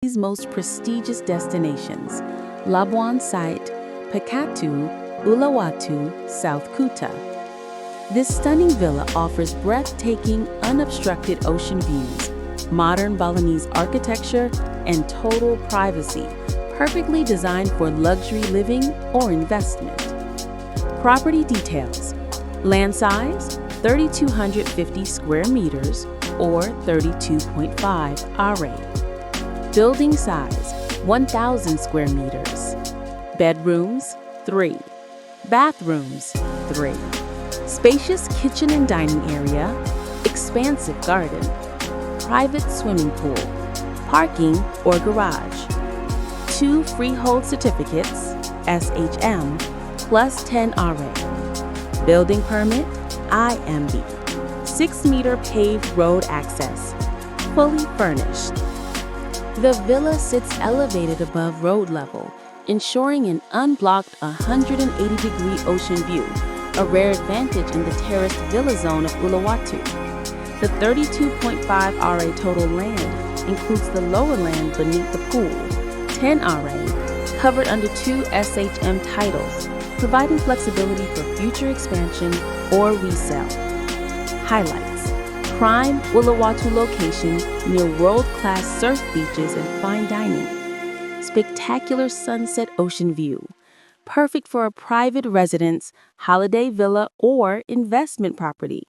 Bali's most prestigious destinations, Labuan Sait, Pecatu, Uluwatu, South Kuta. This stunning villa offers breathtaking, unobstructed ocean views, modern Balinese architecture, and total privacy, perfectly designed for luxury living or investment. Property details: land size 3,250 square meters or 32.5 RA. Building size 1,000 square meters. Bedrooms 3. Bathrooms 3. Spacious kitchen and dining area. Expansive garden. Private swimming pool. Parking or garage. 2 Freehold Certificates, SHM, plus 10 RA. Building permit, IMB. 6-meter paved road access. Fully furnished. The villa sits elevated above road level, ensuring an unblocked 180-degree ocean view, a rare advantage in the terraced villa zone of Uluwatu. The 32.5 RA total land includes the lower land beneath the pool, 10 RA, covered under 2 SHM titles, providing flexibility for future expansion or resale. Highlights: prime Uluwatu location near world-class surf beaches and fine dining. Spectacular sunset ocean view, perfect for a private residence, holiday villa, or investment property.